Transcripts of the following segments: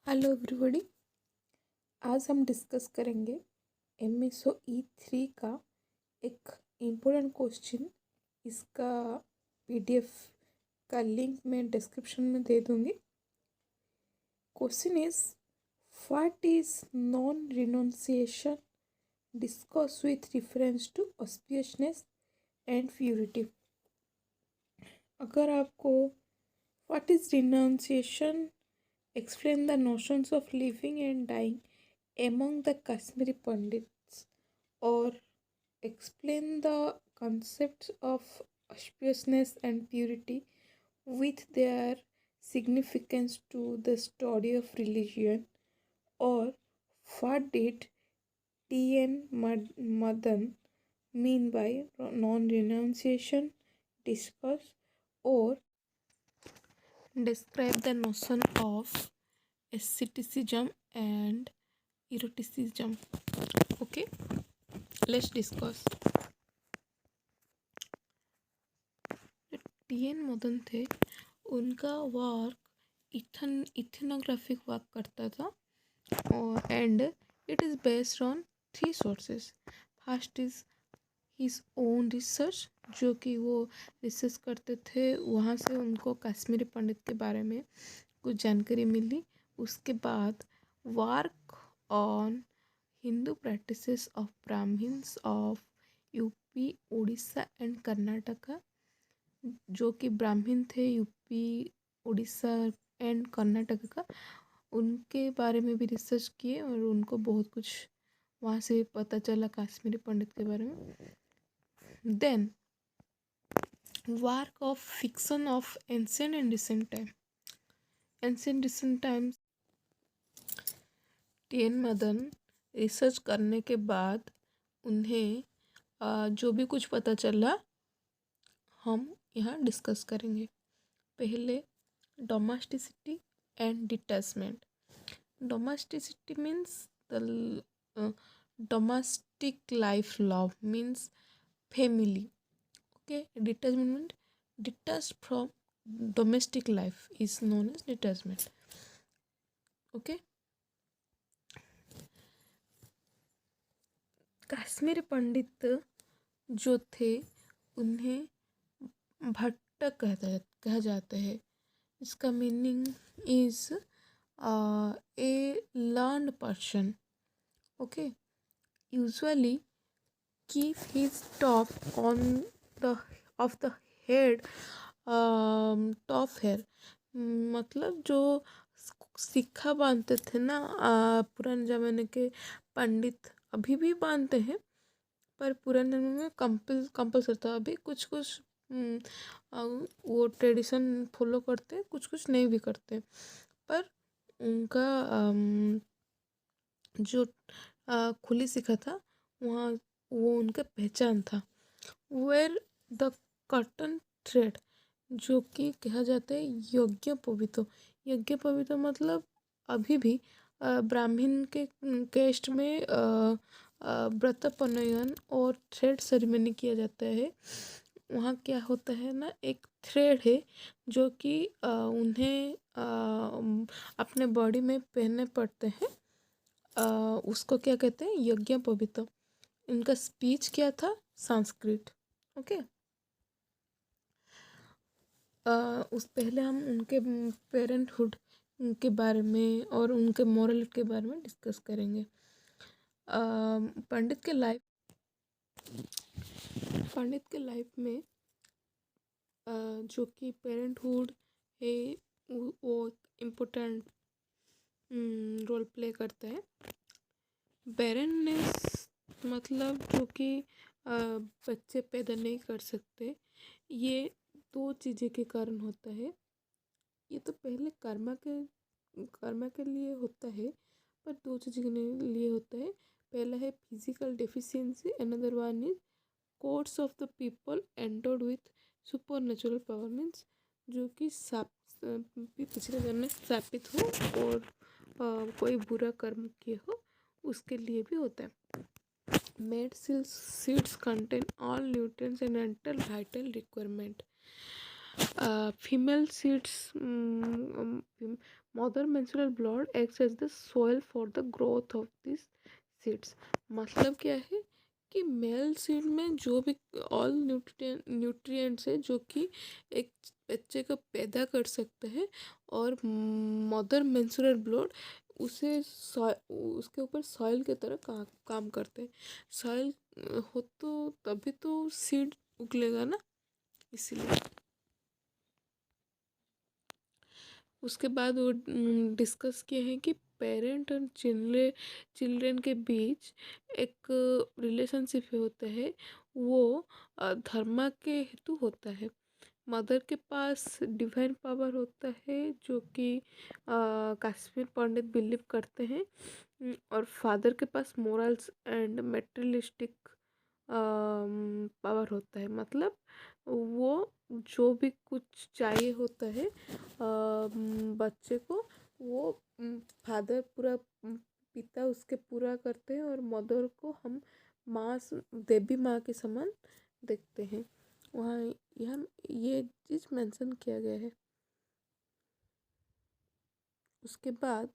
Hello everybody. आज हम discuss करेंगे MSOE 3 का एक इम्पोर्टेंट क्वेश्चन। इसका PDF का लिंक मैं डिस्क्रिप्शन में दे दूँगी। Question is what is non renunciation discuss with reference to auspiciousness and purity. अगर आपको what is renunciation, explain the notions of living and dying among the Kashmiri Pandits, or explain the concepts of auspiciousness and purity with their significance to the study of religion, or what did T.N. Madan mean by non-renunciation, discuss, or describe the notion of asceticism and eroticism. Okay, let's discuss. TN. Madan थे, उनका work ethnographic work करता था और and it is based on 3 sources. First is his own research, जो कि वो research करते थे, वहाँ से उनको कश्मीरी पंडित के बारे में कुछ जानकारी मिली। उसके बाद work on Hindu practices of Brahmins of UP, Orissa and Karnataka, जो कि ब्राह्मण थे यूपी, उड़ीसा एंड कर्नाटक का, उनके बारे में भी रिसर्च किए और उनको बहुत कुछ वहाँ से पता चला कश्मीरी पंडित के बारे में। Then work of fiction of ancient and recent time. Ancient recent times TN. Madan research करने के बाद उन्हें जो भी कुछ पता चला हम यहाँ डिस्कस करेंगे। पहले domesticity and detachment. Domesticity means the domestic life love means family. Okay, detachment detached from domestic life is known as detachment. Okay, Kashmiri Pandit जो थे उन्हें भट्ट कहा जाता है। इसका meaning is a learned person. Okay, usually keep his top on the of the head, top hair, मतलब जो सिक्का बांधते थे ना पुराने ज़माने के पंडित, अभी भी बांधते हैं पर पुराने ज़माने में कंपल्सरी था। अभी कुछ कुछ वो ट्रेडिशन फॉलो करते हैं, कुछ कुछ नहीं भी करते, पर उनका जो खुली सिक्का था वहाँ वो उनका पहचान था। वेयर द कॉटन थ्रेड, जो कि कहा जाता है यज्ञ पवित्र। यज्ञ पवित्र मतलब अभी भी ब्राह्मण के केस्ट में व्रत पनयन और थ्रेड सेरेमनी किया जाता है। वहाँ क्या होता है ना, एक थ्रेड है जो कि उन्हें अपने बॉडी में पहनने पड़ते हैं। उसको क्या कहते हैं, यज्ञ पवित्र। इनका स्पीच क्या था, संस्कृत। ओके, उस पहले हम उनके पेरेंटहुड के बारे में और उनके मोरल के बारे में डिस्कस करेंगे। पंडित के लाइफ में जो कि पेरेंटहुड है वो इम्पोर्टेंट रोल प्ले करता है। बैरननेस मतलब जो कि बच्चे पैदा नहीं कर सकते, ये 2 चीज़ें के कारण होता है। ये तो पहले कर्मा के लिए होता है, पर 2 चीज़ों के लिए होता है। पहला है physical deficiency, another one is course of the people endowed with supernatural power, means जो कि पिछले जन्म में स्थापित हो और कोई बुरा कर्म किए हो, उसके लिए भी होता है। Male seeds contain all nutrients and enter vital requirement. Female seeds mother menstrual blood acts as the soil for the growth of this seeds. मतलब क्या है कि मेल सीड में जो भी ऑल न्यूट्रिएंट्स है जो कि एक बच्चे को पैदा कर सकते हैं, और मदर मेंस्ट्रुअल ब्लड उसे उसके ऊपर सॉइल की तरह काम करते हैं। सॉइल हो तो तभी तो सीड उगलेगा ना, इसीलिए। उसके बाद वो डिस्कस किए हैं कि पेरेंट और चिल्ड्रेन के बीच एक रिलेशनशिप होता है, वो धर्म के हेतु होता है। मदर के पास डिवाइन पावर होता है जो कि कश्मीर पंडित बिलीव करते हैं, और फादर के पास मोरल्स एंड मेटेरियलिस्टिक पावर होता है। मतलब वो जो भी कुछ चाहिए होता है बच्चे को, वो फादर पूरा पिता उसके पूरा करते हैं, और मदर को हम माँ देवी माँ के समान देखते हैं। वहाँ यहाँ ये चीज़ मेंशन किया गया है। उसके बाद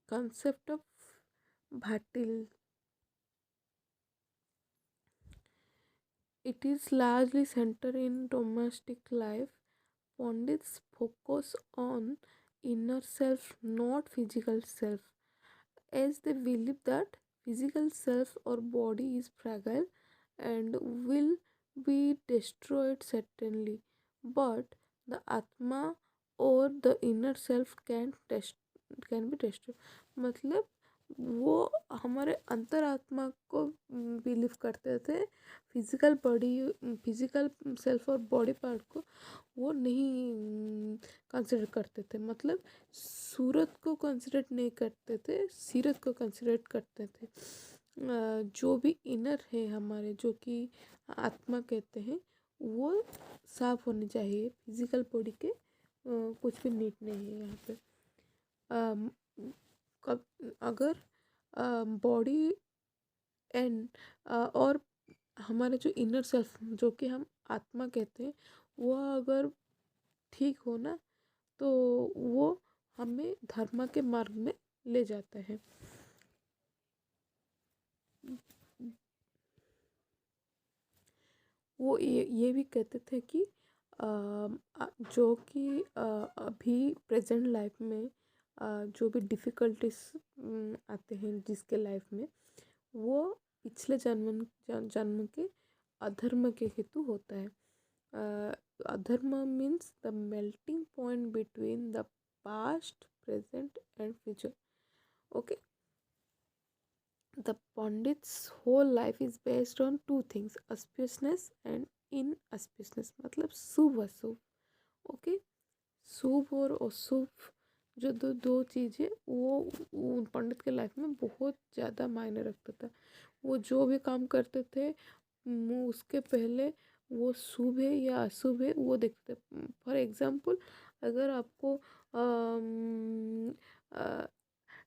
concept of Bhattil. It is largely centered in domestic life. Pandits focus on inner self, not physical self, as they believe that physical self or body is fragile and will be destroyed certainly, but the atma or the inner self can be destroyed. मतलब वो हमारे अंतरात्मा को believe करते थे, physical body, physical self और body part को वो नहीं कंसिडर करते थे। मतलब सूरत को कंसिडर नहीं करते थे, सीरत को कंसिडर करते थे। जो भी इनर है हमारे, जो कि आत्मा कहते हैं, वो साफ होनी चाहिए। फिजिकल बॉडी के कुछ भी नीड नहीं है यहाँ पे। अम, कब अगर बॉडी एंड और हमारे जो इनर सेल्फ जो कि हम आत्मा कहते हैं, वह अगर ठीक हो ना, तो वो हमें धर्म के मार्ग में ले जाता है। वो ये भी कहते थे कि जो कि अभी प्रेजेंट लाइफ में जो भी डिफ़िकल्टीज आते हैं जिसके लाइफ में, वो पिछले जन्म के अधर्म के हेतु होता है। अधर्म means the melting point between the past, present and future. Okay, the Pandit's whole life is based on two things, auspiciousness and inauspiciousness। मतलब शुभ अशुभ। ओके, शुभ और अशुभ जो दो दो चीज़ें, वो पंडित के लाइफ में बहुत ज़्यादा मायने रखता था। वो जो भी काम करते थे उसके पहले वो शुभ है या अशुभ है वो देखते थे। फॉर एग्जाम्पल, अगर आपको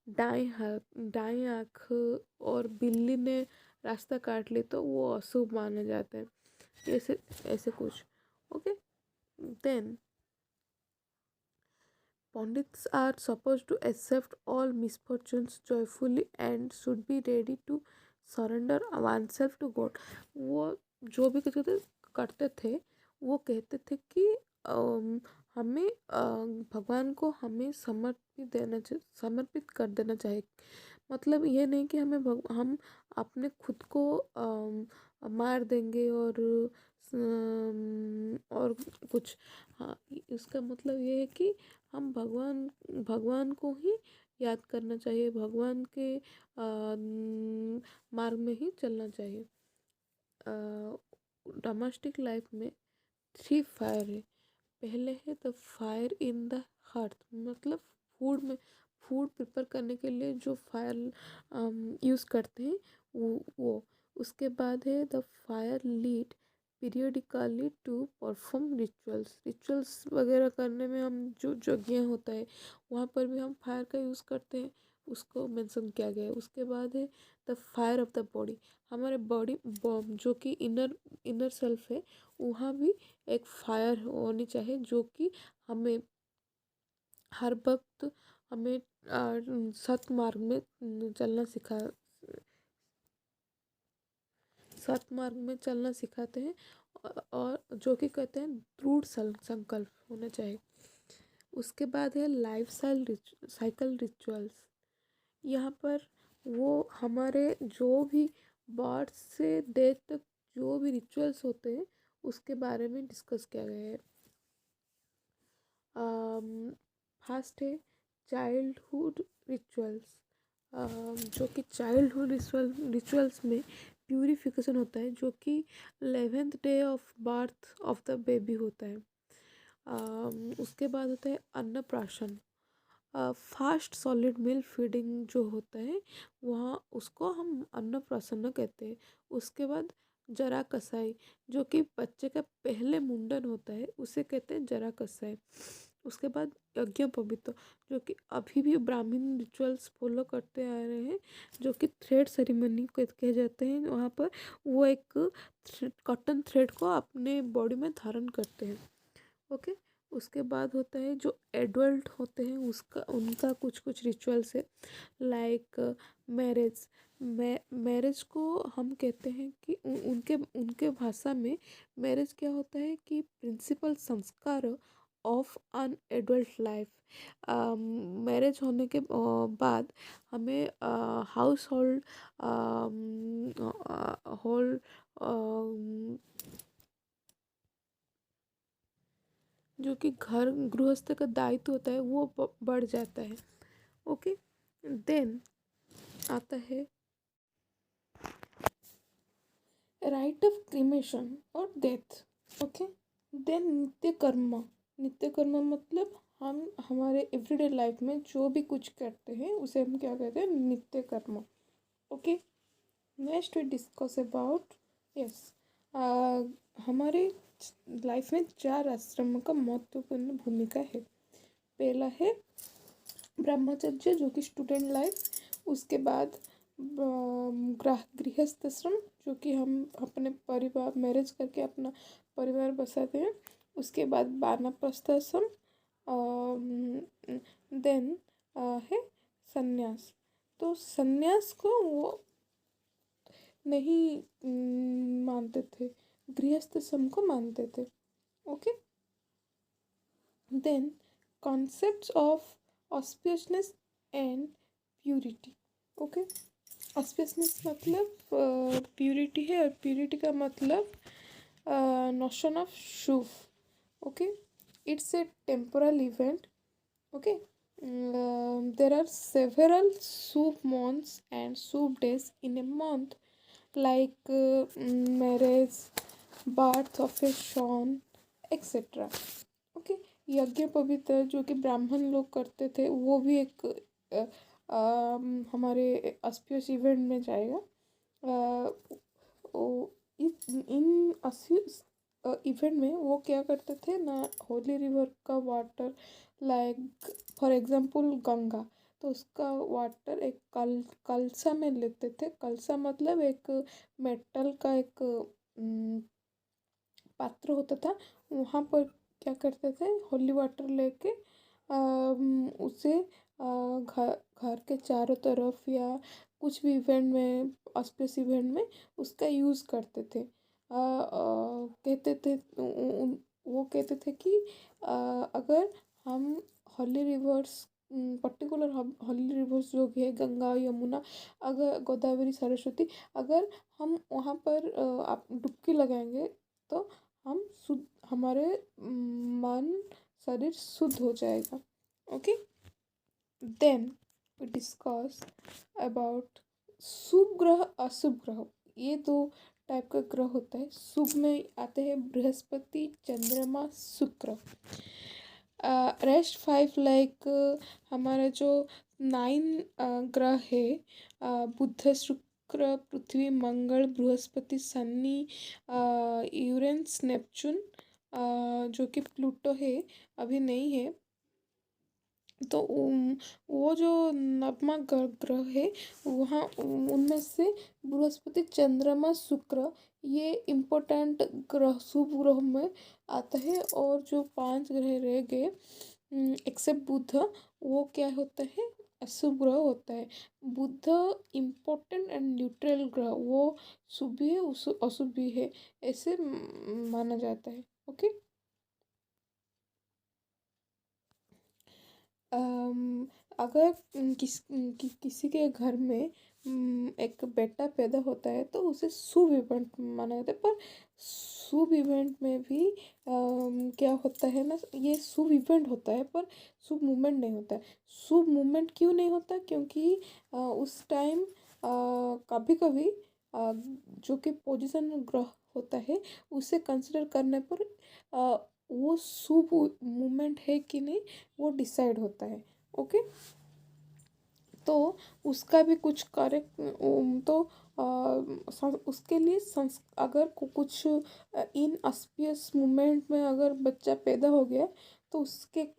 दाएं आँख और बिल्ली ने रास्ता काट ली तो वो अशुभ माना जाता है। ऐसे ऐसे कुछ। Okay, then Pandits are supposed to accept all misfortunes joyfully and should be ready to surrender oneself to God। वो जो भी करते थे वो कहते थे कि हमें भगवान को हमें समर्पित कर देना चाहिए। मतलब ये नहीं कि हम अपने खुद को मार देंगे और कुछ। हाँ, इसका मतलब ये है कि हम भगवान को ही याद करना चाहिए, भगवान के मार्ग में ही चलना चाहिए। डोमेस्टिक लाइफ में 3 फायर है। पहले है the fire in the heart, मतलब फूड प्रिपेयर करने के लिए जो फायर यूज़ करते हैं वो। उसके बाद है the fire lead periodically to perform rituals वगैरह करने में हम जो यज्ञ होता है वहाँ पर भी हम फायर का यूज़ करते हैं, उसको मेंशन किया गया है। उसके बाद है the fire of the body. हमारे बॉडी जो कि इनर सेल्फ है, वहाँ भी एक फायर होनी चाहिए जो कि हमें हर वक्त हमें सतमार्ग में चलना सिखाते हैं और जो कि कहते हैं दृढ़ संकल्प होना चाहिए। उसके बाद है लाइफ साइकिल रिचुअल्स। यहाँ पर वो हमारे जो भी बर्थ से डेथ तक जो भी रिचुअल्स होते हैं उसके बारे में डिस्कस किया गया है। फर्स्ट है चाइल्डहुड रिचुअल्स। जो कि चाइल्डहुड रिचुअल्स में प्यूरिफिकेशन होता है, जो कि 11th day of birth of the baby होता है। उसके बाद होता है अन्नप्राशन। फास्ट सॉलिड मिल्क फीडिंग जो होता है वहाँ उसको हम अन्नप्राशन कहते हैं। उसके बाद जरा कसाई, जो कि बच्चे का पहले मुंडन होता है उसे कहते हैं जरा कसाई। उसके बाद यज्ञोपवीत, जो कि अभी भी ब्राह्मण रिचुअल्स फॉलो करते आ रहे हैं, जो कि थ्रेड सेरेमनी कहे जाते हैं। वहाँ पर वो एक कॉटन थ्रेड को अपने बॉडी में धारण करते हैं। ओके। उसके बाद होता है जो एडल्ट होते हैं उनका कुछ कुछ रिचुअल्स है, लाइक मैरिज। मैरिज को हम कहते हैं कि उनके उनके भाषा में मैरिज क्या होता है कि प्रिंसिपल संस्कार of an adult life. Marriage होने के बाद हमें हाउस होल्ड होल्ड जो कि घर गृहस्थ का दायित्व होता है वो बढ़ जाता है। ओके। देन आता है राइट ऑफ क्रिमेशन और डेथ। ओके। देन नित्य कर्म मतलब हम हमारे एवरीडे लाइफ में जो भी कुछ करते हैं उसे हम क्या कहते हैं, नित्य कर्म। Okay. Next we discuss about yes हमारे लाइफ में 4 आश्रम का महत्वपूर्ण भूमिका है। पहला है ब्रह्मचर्य, जो कि स्टूडेंट लाइफ। उसके बाद गृहस्थ आश्रम, जो कि हम अपने परिवार मैरिज करके अपना परिवार बसाते हैं। उसके बाद वानप्रस्थ आश्रम। देन है संन्यास। तो संन्यास को वो नहीं मानते थे, गृहस्थ आश्रम को मानते थे। Okay. Then concepts of auspiciousness and purity. Okay. Auspiciousness मतलब प्यूरिटी है, और प्यूरिटी का मतलब नोशन ऑफ शुभ। Okay. It's a temporal event. Okay. there are several soup months and soup days in a month, like marriage, birth of a son, etc. Okay. यज्ञ पवित्र जो कि ब्राह्मण लोग करते थे वो भी एक हमारे ऑस्पियस इवेंट में जाएगा। इन ऑस्पियस इवेंट में वो क्या करते थे ना, होली रिवर का water, like for example Ganga, तो उसका वाटर एक कलसा में लेते थे। कलसा मतलब एक मेटल का एक पात्र होता था। वहाँ पर क्या करते थे, होली वाटर लेके उसे घर घर के चारों तरफ या कुछ भी इवेंट में, ऑस्पियस इवेंट में उसका यूज़ करते थे। कहते थे वो कहते थे कि अगर हम हॉली रिवर्स, पर्टिकुलर हॉली रिवर्स जो भी है गंगा यमुना, अगर गोदावरी सरस्वती, अगर हम वहाँ पर आप डुबकी लगाएंगे तो हम शुद्ध, हमारे मन शरीर शुद्ध हो जाएगा। Okay. Then we discuss about शुभ ग्रह अशुभ ग्रह। ये 2 टाइप का ग्रह होता है। शुभ में आते हैं बृहस्पति, चंद्रमा, शुक्र। रेस्ट 5 लाइक हमारा जो 9 ग्रह है, बुध, शुक्र, पृथ्वी, मंगल, बृहस्पति, शनि, यूरेनस, नेपच्यून, जो कि प्लूटो है अभी नहीं है। तो वो जो नवमा ग्रह है वहाँ उनमें से बृहस्पति, चंद्रमा, शुक्र ये इम्पोर्टेंट ग्रह शुभ ग्रह में आता है। और जो 5 ग्रह रह गए एक्सेप्ट बुध, वो क्या होता है, अशुभ ग्रह होता है। बुध इम्पोर्टेंट एंड न्यूट्रल ग्रह, वो शुभ भी है अशुभ भी है, ऐसे माना जाता है। ओके। अम, अगर किसी के घर में एक बेटा पैदा होता है तो उसे शुभ इवेंट माना जाता है। पर शुभ इवेंट में भी क्या होता है ना, ये शुभ इवेंट होता है पर शुभ मूवमेंट नहीं होता है। शुभ मूवमेंट क्यों नहीं होता, क्योंकि उस टाइम कभी कभी जो कि पोजीशन ग्रह होता है उसे कंसिडर करने पर वो शुभ मूवमेंट है कि नहीं वो डिसाइड होता है। ओके। तो उसका भी कुछ करेक्ट, तो उसके लिए अगर कुछ इन ऑस्पियस मूवमेंट में अगर बच्चा पैदा हो गया तो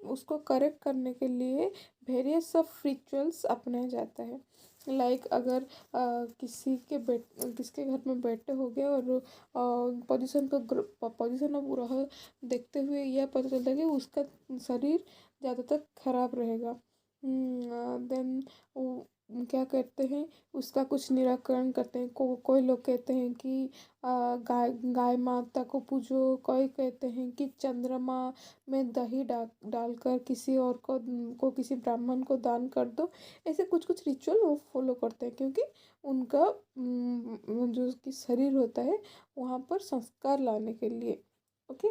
उसको करेक्ट करने के लिए वेरियस ऑफ रिचुअल्स अपनाया जाता है। लाइक अगर किसके घर में बेटे हो गए और पोजीशन ऑफ ग्रह देखते हुए यह पता चलता है कि उसका शरीर ज़्यादातर खराब रहेगा। देन क्या करते हैं, उसका कुछ निराकरण करते हैं। कोई लोग कहते हैं कि गाय गाय माता को पूजो, कोई कहते हैं कि चंद्रमा में दही डालकर किसी और को किसी ब्राह्मण को दान कर दो। ऐसे कुछ कुछ रिचुअल वो फॉलो करते हैं, क्योंकि उनका जो कि शरीर होता है वहाँ पर संस्कार लाने के लिए। ओके।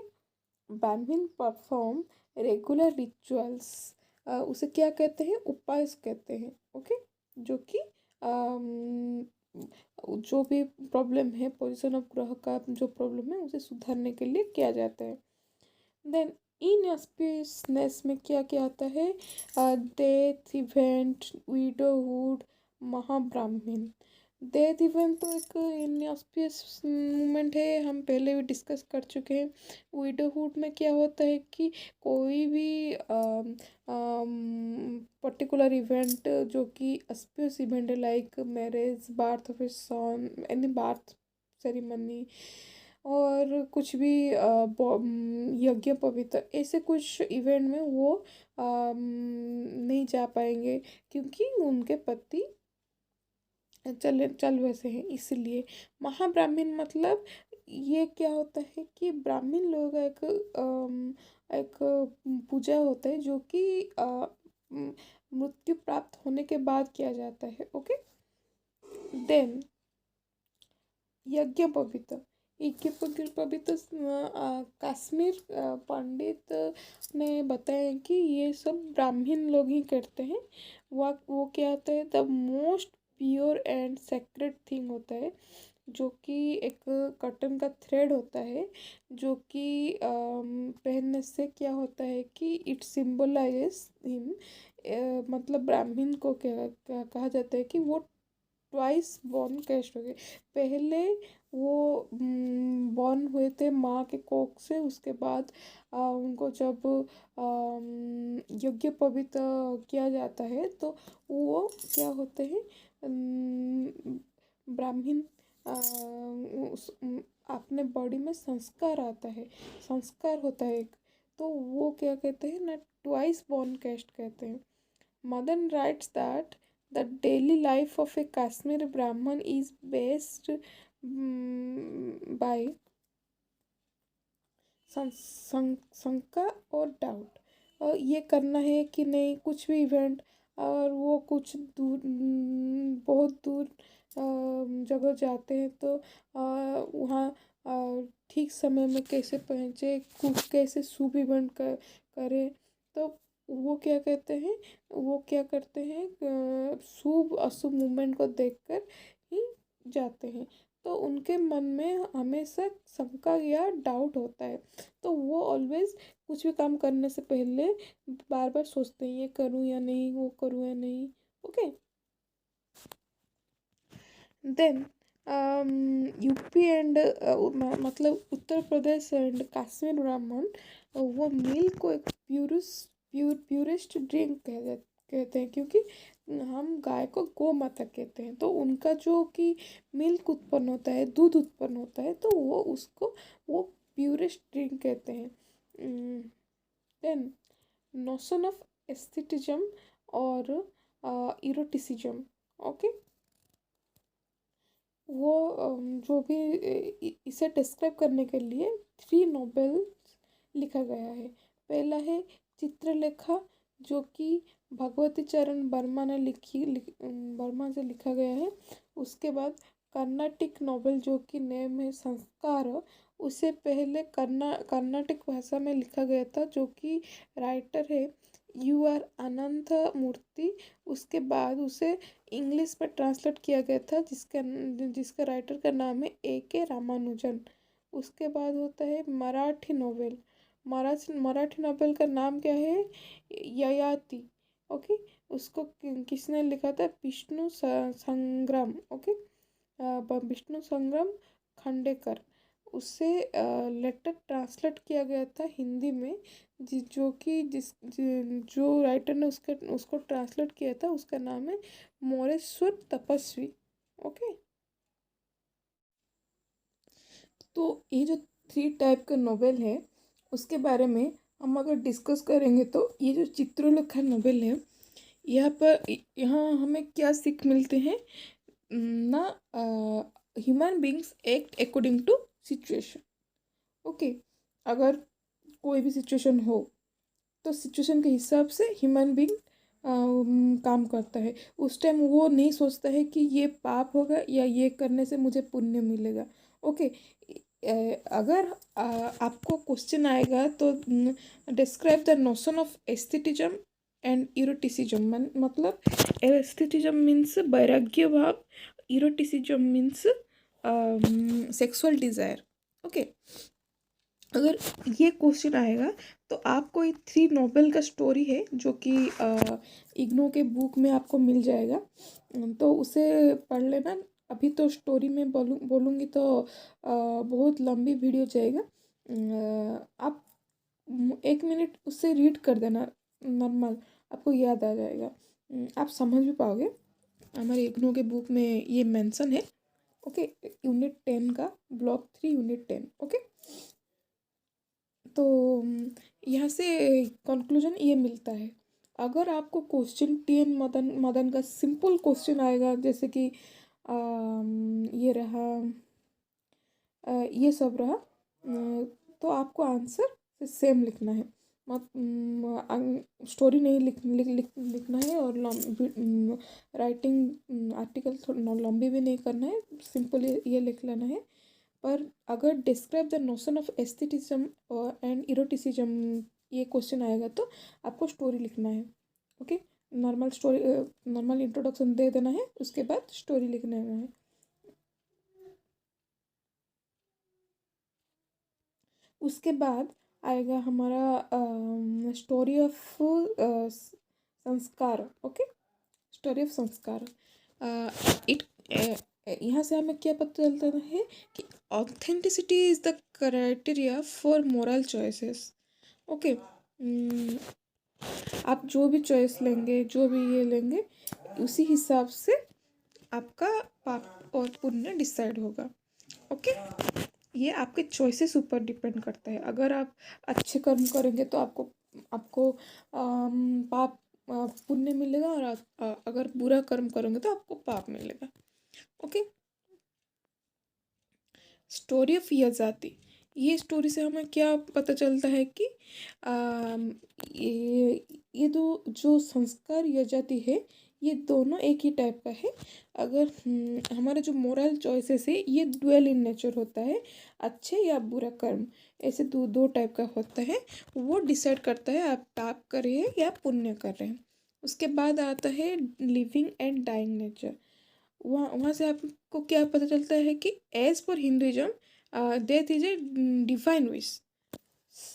ब्राह्मण परफॉर्म रेगुलर रिचुअल्स, उसे क्या कहते हैं, उपाय कहते हैं। ओके। जो कि अम, जो भी प्रॉब्लम है पोजिशन ऑफ ग्रह का, जो प्रॉब्लम है उसे सुधारने के लिए किया जाता है। देन इनऑस्पिशियसनेस में क्या क्या आता है, death event, widowhood, महाब्राह्मण। Death event तो एक इनऑस्पिशियस मोमेंट है, हम पहले भी डिस्कस कर चुके हैं। विडोहुड में क्या होता है कि कोई भी पर्टिकुलर इवेंट जो कि ऑस्पिशियस इवेंट है, like marriage, birth of a son, any birth ceremony, और कुछ भी यज्ञ पवित्र, ऐसे कुछ इवेंट में वो नहीं जा पाएंगे क्योंकि उनके पति चल वैसे हैं। इसलिए महाब्राह्मण मतलब ये क्या होता है कि ब्राह्मण लोगों का एक पूजा होता है जो कि मृत्यु प्राप्त होने के बाद किया जाता है। ओके। देन यज्ञ पवित्र, पवित्र कश्मीर पंडित ने बताया कि ये सब ब्राह्मण लोग ही करते हैं। वो क्या होता है, the most pure and secret thing होता है, जो कि एक कॉटन का थ्रेड होता है, जो कि पहनने से क्या होता है कि इट सिम्बलाइजेस हिम। मतलब ब्राह्मण को क्या कहा जाता है कि वो ट्वाइस बॉर्न कैस्ट हो गए। पहले वो बॉर्न हुए थे माँ के कोख से, उसके बाद उनको जब यज्ञ पवित्र किया जाता है तो वो क्या होते हैं, ब्राह्मण अपने बॉडी में संस्कार आता है, संस्कार होता है एक, तो वो क्या कहते हैं ना, ट्वाइस बॉर्न कैस्ट कहते हैं। Madan rights that the daily life of a Kashmiri Brahmin is based by शंका और डाउट, और ये करना है कि नहीं कुछ भी इवेंट, और वो कुछ दूर बहुत दूर जगह जाते हैं तो वहाँ ठीक समय में कैसे पहुँचे, कैसे शुभ इवेंट करें। तो वो क्या कहते हैं, वो क्या करते हैं, शुभ अशुभ मूवमेंट को देखकर ही जाते हैं। तो उनके मन में हमेशा शंका या डाउट होता है, तो वो ऑलवेज कुछ भी काम करने से पहले बार बार सोचते हैं ये करूँ या नहीं, वो करूँ या नहीं। ओके। देन यूपी एंड मतलब उत्तर प्रदेश एंड कश्मीर ब्राह्मण, वो मिल्क को एक प्यूरेस्ट ड्रिंक कहते हैं, क्योंकि हम गाय को गौ माता कहते हैं, तो उनका जो कि मिल्क उत्पन्न होता है, दूध उत्पन्न होता है, तो वो उसको वो प्यूरेस्ट ड्रिंक कहते हैं। देन नोशन ऑफ एस्थेटिज्म और इरोटिसिज्म। ओके, वो जो भी इसे डिस्क्राइब करने के लिए 3 नोवेल्स लिखा गया है। पहला है चित्रलेखा, जो कि भगवती चरण वर्मा ने वर्मा से लिखा गया है। उसके बाद कर्नाटिक नोवेल, जो कि नेम है संस्कार, उसे पहले कर्नाटक भाषा में लिखा गया था, जो कि राइटर है UR अनंत मूर्ति। उसके बाद उसे इंग्लिश में ट्रांसलेट किया गया था, जिसका राइटर का नाम है AK रामानुजन। उसके बाद होता है मराठी नोवेल। मराठी नोवेल का नाम क्या है? ययाति। ओके, उसको किसने लिखा था? विष्णु संग्राम। ओके, विष्णु संग्राम खांडेकर। उससे लेटर ट्रांसलेट किया गया था हिंदी में, जो राइटर ने उसको ट्रांसलेट किया था, उसका नाम है मोरेश्वर तपस्वी। ओके, तो ये जो 3 टाइप का नोवेल है, उसके बारे में हम अगर डिस्कस करेंगे तो ये जो चित्रलेखा नोवेल है, यहाँ हमें क्या सीख मिलते हैं ना? Human beings act according to situation. Okay, अगर कोई भी सिचुएशन हो तो सिचुएशन के हिसाब से ह्यूमन बींग काम करता है। उस टाइम वो नहीं सोचता है कि ये पाप होगा या ये करने से मुझे पुण्य मिलेगा। ओके, अगर आपको क्वेश्चन आएगा तो describe the notion of aestheticism and eroticism. मतलब एस्थेटिज्म मीन्स वैराग्य भाव, eroticism means sexual desire. Okay, अगर ये क्वेश्चन आएगा तो आपको ये 3 नोवेल का स्टोरी है, जो कि इग्नो के बुक में आपको मिल जाएगा, तो उसे पढ़ लेना। अभी तो स्टोरी में बोलूँगी तो बहुत लंबी वीडियो जाएगा। आप 1 मिनट उससे रीड कर देना, नॉर्मल आपको याद आ जाएगा। आप समझ भी पाओगे। हमारे इग्नो के बुक में ये मेंशन है। ओके, यूनिट 10 का ब्लॉक 3 यूनिट 10। ओके, तो यहाँ से कंक्लूजन ये मिलता है, अगर आपको क्वेश्चन 10 मदन मदन का सिंपल क्वेश्चन आएगा, जैसे कि ये रहा, ये सब रहा, तो आपको आंसर सेम लिखना है। मत स्टोरी नहीं लिखना है, और राइटिंग आर्टिकल थोड़ा लंबी भी नहीं करना है, सिंपल ये लिख लेना है। पर अगर describe the notion of aestheticism and eroticism ये क्वेश्चन आएगा तो आपको स्टोरी लिखना है। ओके, नॉर्मल इंट्रोडक्शन दे देना है, उसके बाद स्टोरी लिखना है। उसके बाद आएगा हमारा स्टोरी ऑफ संस्कार। ओके, स्टोरी ऑफ संस्कार। इट यहाँ से हमें क्या पता चलता है कि authenticity is the criteria for moral choices. Okay, आप जो भी चॉइस लेंगे, जो भी ये लेंगे, उसी हिसाब से आपका पाप और पुण्य डिसाइड होगा। ओके, ये आपके चॉइसेस ऊपर डिपेंड करता है। अगर आप अच्छे कर्म करेंगे तो आपको आपको पाप पुण्य मिलेगा, और अगर बुरा कर्म करोगे तो आपको पाप मिलेगा। Okay, story of यजाति। ये स्टोरी से हमें क्या पता चलता है कि ये दो जो संस्कार यजाति है, ये दोनों एक ही टाइप का है। अगर हमारे जो मोरल चॉइसेस है, ये ड्वेल इन नेचर होता है, अच्छे या बुरा कर्म, ऐसे दो टाइप का होता है। वो डिसाइड करता है आप पाप कर रहे हैं या पुण्य कर रहे हैं। उसके बाद आता है लिविंग एंड डाइंग नेचर। वहाँ से आपको क्या पता चलता है कि as per Hinduism death is a divine wish,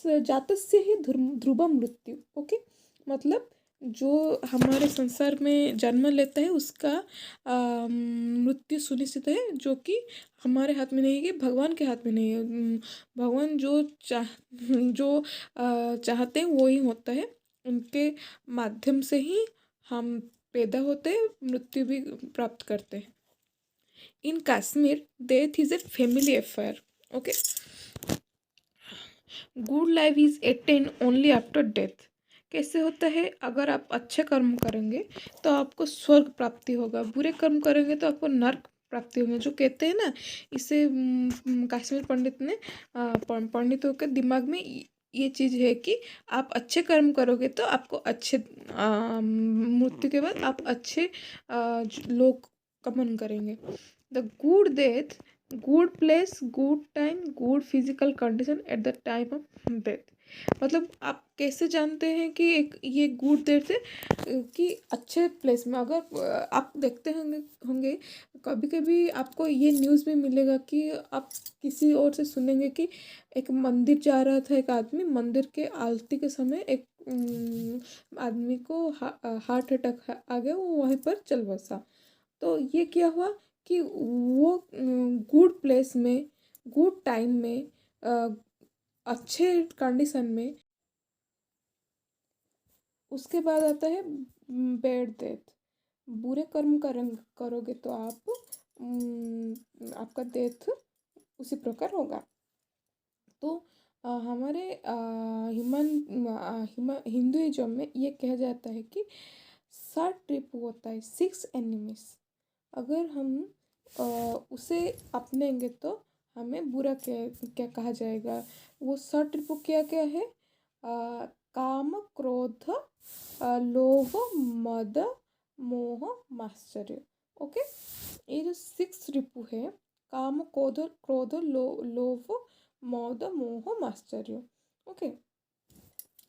जातस्य ही ध्रुवम मृत्यु। ओके, मतलब जो हमारे संसार में जन्म लेता है उसका मृत्यु सुनिश्चित है, जो कि हमारे हाथ में नहीं है, कि भगवान के हाथ में नहीं है। भगवान जो चाहते हैं वो ही होता है, उनके माध्यम से ही हम पैदा होते हैं, मृत्यु भी प्राप्त करते हैं। In Kashmir death is a family affair. Okay, good life is attained only after death. कैसे होता है, अगर आप अच्छे कर्म करेंगे तो आपको स्वर्ग प्राप्ति होगा, बुरे कर्म करेंगे तो आपको नर्क प्राप्ति होगी। जो कहते हैं ना, इसे कश्मीर पंडित ने पंडितों के दिमाग में ये चीज़ है कि आप अच्छे कर्म करोगे तो आपको अच्छे मृत्यु के बाद आप अच्छे लोक गमन करेंगे। The good death, good place, good time, good physical condition at the time of death. मतलब आप कैसे जानते हैं कि एक ये गुड डेथ है कि अच्छे प्लेस में, अगर आप देखते होंगे कभी कभी आपको ये न्यूज़ में मिलेगा कि आप किसी और से सुनेंगे कि एक मंदिर जा रहा था एक आदमी, मंदिर के आरती के समय एक आदमी को हार्ट अटैक आ गया, वो वहीं पर चल बसा। तो ये क्या हुआ कि वो गुड प्लेस में, गुड टाइम में, अच्छे कंडीशन में। उसके बाद आता है बैड डेथ। बुरे कर्म करोगे तो आप आपका डेथ उसी प्रकार होगा। तो हमारे हिंदुइज्म में ये कहा जाता है कि 7 रिपू होता है, 6 एनिमीज। अगर हम उसे अपनाएंगे तो हमें बुरा क्या क्या कहा जाएगा। वो 7 रिपू क्या क्या है? काम, क्रोध, लोभ, मद, मोह, माश्चर्य। ओके, ये जो 6 रिपू है, काम, क्रोध, लोभ, मद, मोह, माश्चर्य। ओके,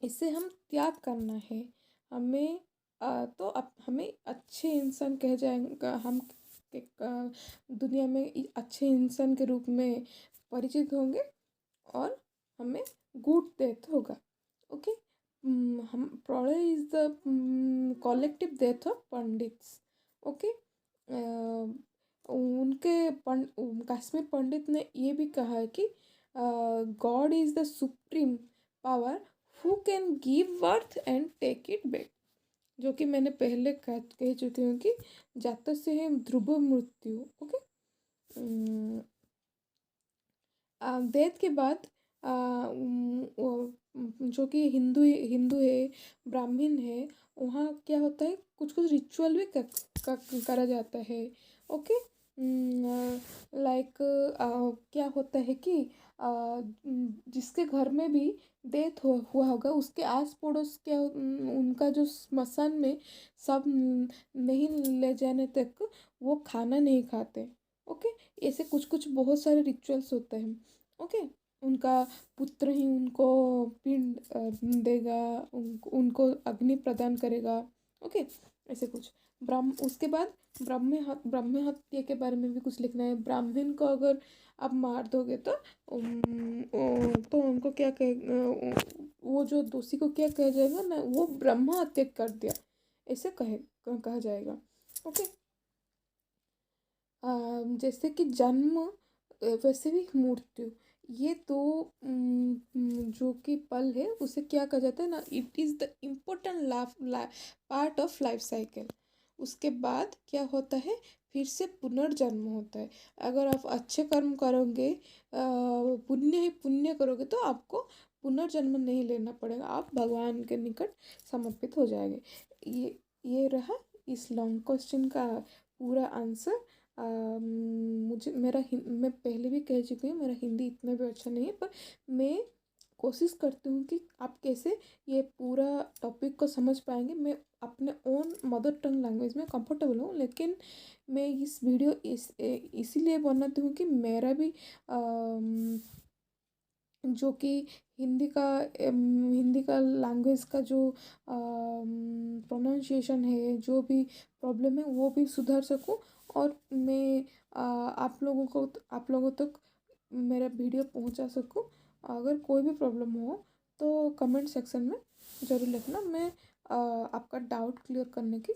इसे हम त्याग करना है हमें। तो अब हमें अच्छे इंसान कह जाएगा, हम दुनिया में अच्छे इंसान के रूप में परिचित होंगे और हमें गुड डेथ होगा। ओके, हम प्रलय is the collective death of Pandits. Okay, Kashmir Pandit ने ये भी कहा है कि God is the supreme power who can give birth and take it back. जो कि मैंने पहले कह चुकी हूँ कि जातक से है ध्रुव मृत्यु। ओके, डेथ के बाद जो कि हिंदू हिंदू है, ब्राह्मण है, वहाँ क्या होता है, कुछ कुछ रिचुअल भी करा जाता है। ओके, लाइक क्या होता है कि जिसके घर में भी डेथ हुआ होगा, उसके आस पड़ोस क्या उनका जो स्मशान में सब नहीं ले जाने तक वो खाना नहीं खाते। ओके, ऐसे कुछ कुछ बहुत सारे रिचुअल्स होते हैं। ओके, उनका पुत्र ही उनको पिंड देगा, उनको अग्नि प्रदान करेगा। ओके, ऐसे कुछ उसके बाद ब्रह्म हत्या के बारे में भी कुछ लिखना है। ब्राह्मण को अगर आप मार दोगे तो उनको क्या कहे, वो जो दोषी को क्या कहा जाएगा ना, वो ब्रह्म हत्या कर दिया, ऐसे कहा जाएगा। ओके, जैसे कि जन्म वैसे भी मृत्यु, ये दो जो कि पल है उसे क्या कहा जाता है ना, it is the important part of life cycle. उसके बाद क्या होता है, फिर से पुनर्जन्म होता है। अगर आप अच्छे कर्म करोगे, पुण्य ही पुण्य करोगे तो आपको पुनर्जन्म नहीं लेना पड़ेगा, आप भगवान के निकट समर्पित हो जाएंगे। ये रहा इस लॉन्ग क्वेश्चन का पूरा आंसर। मैं पहले भी कह चुकी हूँ, मेरा हिंदी इतना भी अच्छा नहीं है, पर मैं कोशिश करती हूँ कि आप कैसे ये पूरा टॉपिक को समझ पाएंगे। मैं अपने ओन मदर टंग लैंग्वेज में कंफर्टेबल हूँ, लेकिन मैं इस वीडियो इसीलिए बनाती हूँ कि मेरा भी जो कि हिंदी का लैंग्वेज का जो प्रोनाउंसिएशन है, जो भी प्रॉब्लम है वो भी सुधार सकूं, और मैं आप लोगों तक मेरा वीडियो पहुंचा सकूं। अगर कोई भी प्रॉब्लम हो तो कमेंट सेक्शन में ज़रूर लिखना, मैं आपका डाउट क्लियर करने की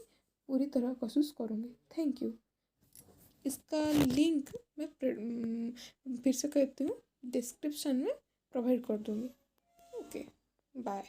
पूरी तरह कोशिश करूँगी। Thank you. इसका लिंक मैं फिर से कहती हूँ, डिस्क्रिप्शन में प्रोवाइड कर दूँगी। Okay, bye.